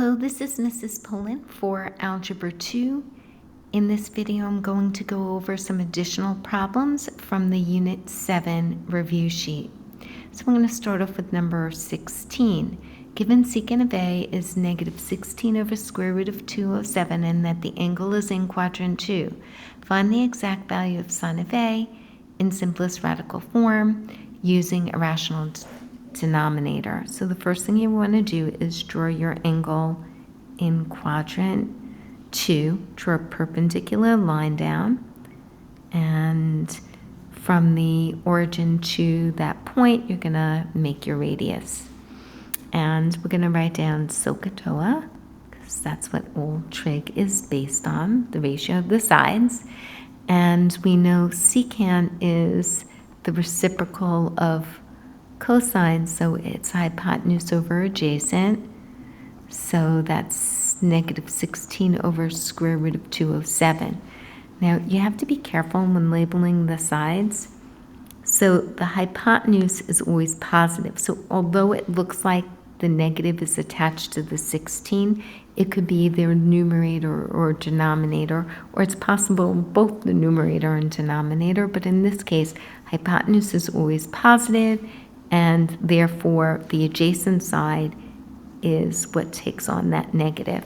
Hello, this is Mrs. Pullen for Algebra 2. In this video, I'm going to go over some additional problems from the Unit 7 review sheet. So I'm going to start off with number 16. Given secant of A is negative 16 over square root of 207 and that the angle is in quadrant 2, find the exact value of sine of A in simplest radical form using a rational denominator. So the first thing you want to do is draw your angle in quadrant 2. Draw a perpendicular line down, and from the origin to that point you're going to make your radius. And we're going to write down SOHCAHTOA because that's what all trig is based on, the ratio of the sides. And we know secant is the reciprocal of cosine, so it's hypotenuse over adjacent. So that's negative 16 over square root of 207. Now you have to be careful when labeling the sides. So the hypotenuse is always positive. So although it looks like the negative is attached to the 16, it could be either numerator or denominator, or it's possible both the numerator and denominator, but in this case hypotenuse is always positive, and therefore the adjacent side is what takes on that negative.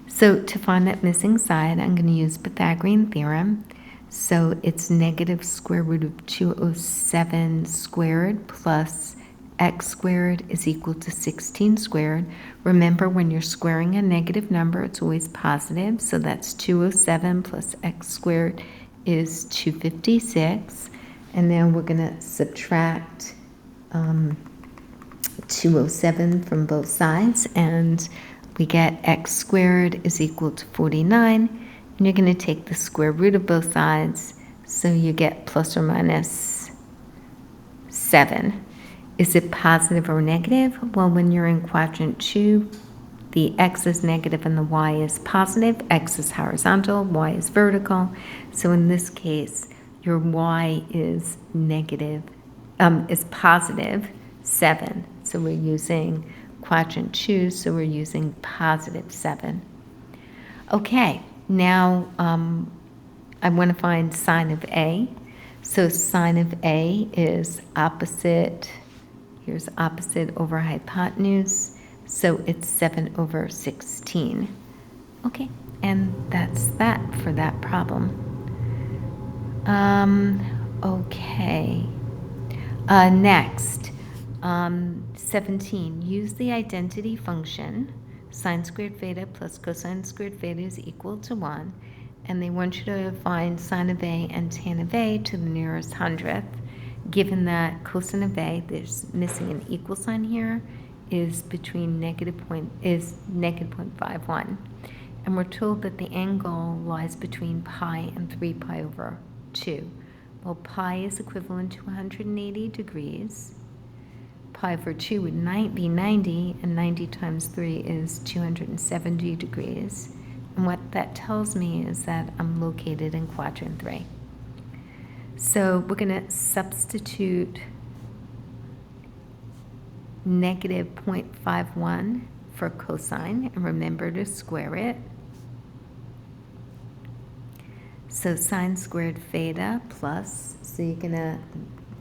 So to find that missing side, I'm going to use Pythagorean theorem. So it's negative square root of 207 squared plus x squared is equal to 16 squared. Remember, when you're squaring a negative number, it's always positive. So that's 207 plus x squared is 256. And then we're going to subtract 207 from both sides, and we get x squared is equal to 49. And you're going to take the square root of both sides, so you get plus or minus 7. Is it positive or negative? Well, when you're in quadrant 2, the x is negative and the y is positive. X is horizontal, y is vertical. So in this case, your y is positive 7. So we're using quadrant 2, so we're using positive 7. Okay, now I want to find sine of A. So sine of A is opposite, here's opposite over hypotenuse, so it's 7 over 16. Okay, and that's that for that problem. Okay. Next, 17. Use the identity function. Sine squared theta plus cosine squared theta is equal to 1. And they want you to find sine of A and tan of A to the nearest hundredth. Given that cosine of A, there's missing an equal sign here, is between negative 0.51. And we're told that the angle lies between pi and 3 pi over 2. Well, pi is equivalent to 180 degrees. Pi over 2 would be 90, and 90 times 3 is 270 degrees. And what that tells me is that I'm located in quadrant 3. So we're going to substitute negative 0.51 for cosine, and remember to square it. So sine squared theta plus, so you're going to,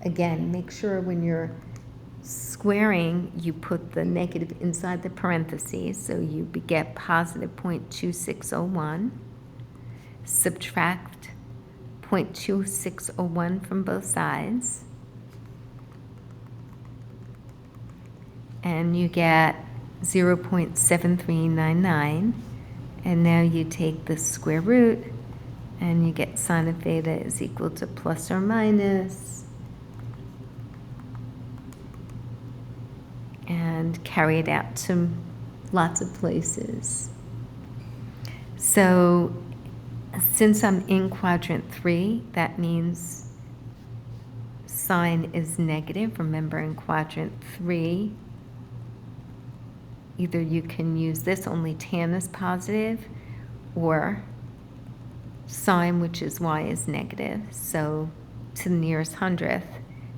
again, make sure when you're squaring, you put the negative inside the parentheses, so you get positive 0.2601. Subtract 0.2601 from both sides, and you get 0.7399. And now you take the square root, and you get sine of theta is equal to plus or minus, and carry it out to lots of places. So since I'm in quadrant 3, that means sine is negative. Remember, in quadrant 3, either you can use this, only tan is positive, or sine, which is y, is negative. So to the nearest hundredth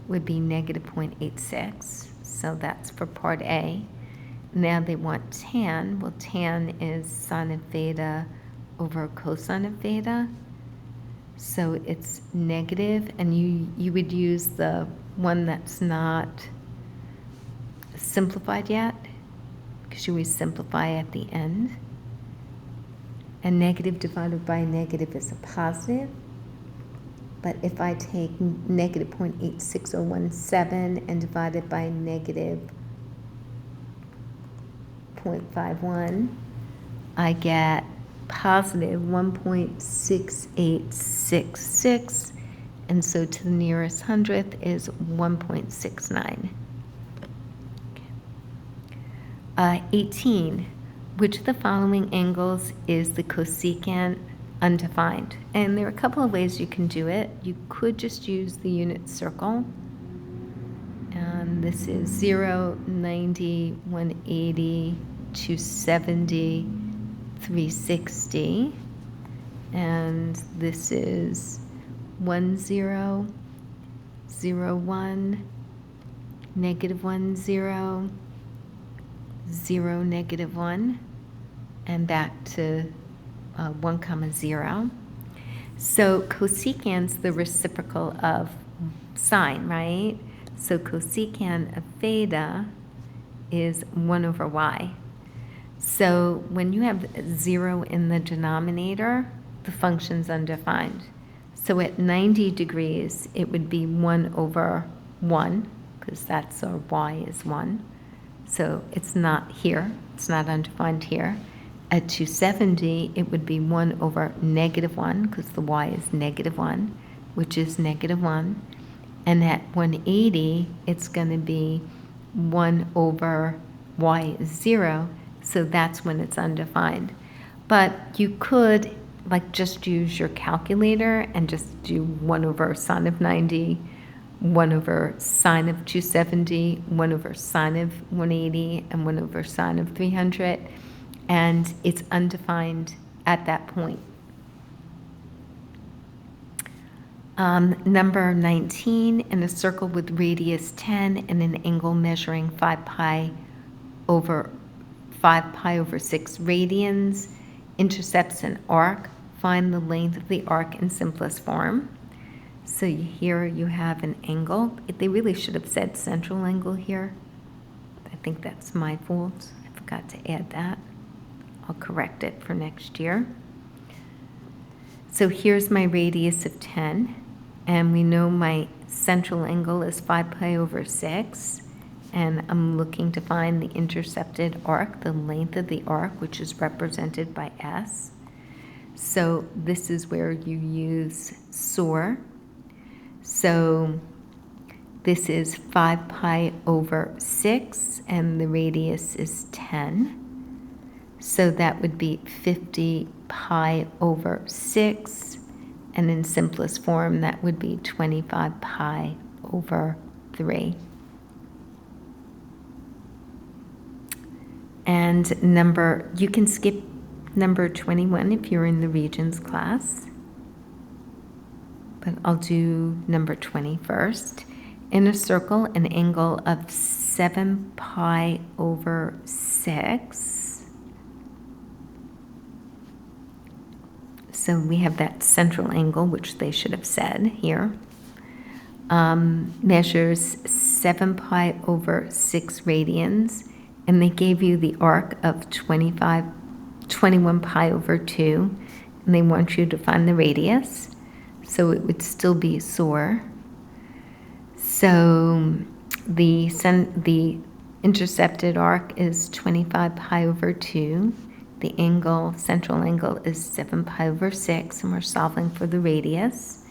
would be negative 0.86. So that's for part A. now they want tan. Well, tan is sine of theta over cosine of theta. So it's negative, and you would use the one that's not simplified yet, because you always simplify at the end. And negative divided by negative is a positive. But if I take negative 0.86017 and divide it by negative 0.51, I get positive 1.6866, and so to the nearest hundredth is 1.69. 18. Which of the following angles is the cosecant undefined? And there are a couple of ways you can do it. You could just use the unit circle. And this is 0, 90, 180, 270, 360. And this is 10, 0, 1, negative 10, 0, negative 1, and back to 1, 0. So cosecant's the reciprocal of sine, right? So cosecant of theta is 1 over y. So when you have 0 in the denominator, the function's undefined. So at 90 degrees, it would be 1 over 1, because that's our y is 1. So it's not here, it's not undefined here. At 270, it would be 1 over negative 1, because the y is negative 1, which is negative 1. And at 180, it's going to be 1 over y is 0, so that's when it's undefined. But you could just use your calculator and just do 1 over sine of 90, 1 over sine of 270, 1 over sine of 180, and 1 over sine of 300, and it's undefined at that point. Number 19, in a circle with radius 10 and an angle measuring 5 pi over 6 radians, intercepts an arc, find the length of the arc in simplest form. So here you have an angle. They really should have said central angle here. I think that's my fault. I forgot to add that. I'll correct it for next year. So here's my radius of 10, and we know my central angle is 5 pi over 6, and I'm looking to find the intercepted arc, the length of the arc, which is represented by S. So this is where you use SOAR. So this is 5 pi over 6, and the radius is 10. So that would be 50 pi over 6, and in simplest form, that would be 25 pi over 3. And you can skip number 21 if you're in the regions class. But I'll do number 20 first. In a circle, an angle of 7 pi over 6. So we have that central angle, which they should have said here. Measures 7 pi over 6 radians, and they gave you the arc of 21 pi over 2, and they want you to find the radius. So it would still be SOAR. So the intercepted arc is 25 pi over 2. The central angle is 7 pi over 6, and we're solving for the radius.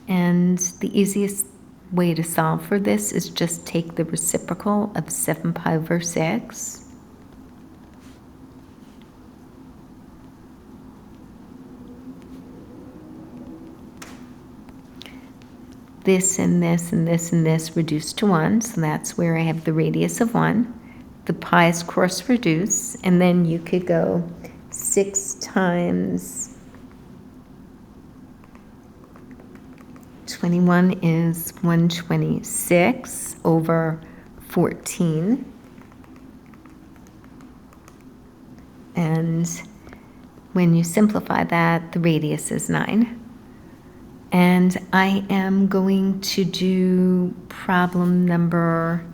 And the easiest way to solve for this is just take the reciprocal of 7 pi over 6. This and this and this and this reduced to 1, so that's where I have the radius of 1. The pi's cross reduce, and then you could go 6 times 21 is 126 over 14. and when you simplify that, the radius is 9. And I am going to do problem number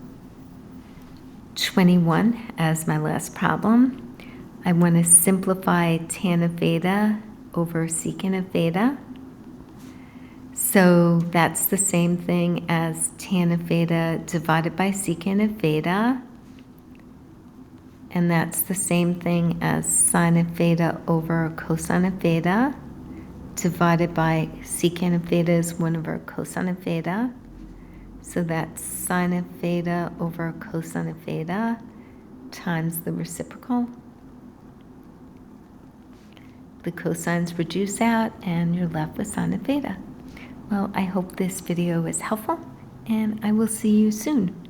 21 as my last problem. I want to simplify tan of theta over secant of theta. So that's the same thing as tan of theta divided by secant of theta. And that's the same thing as sine of theta over cosine of theta divided by secant of theta is 1 over cosine of theta. So that's sine of theta over cosine of theta times the reciprocal. The cosines reduce out and you're left with sine of theta. Well, I hope this video was helpful, and I will see you soon.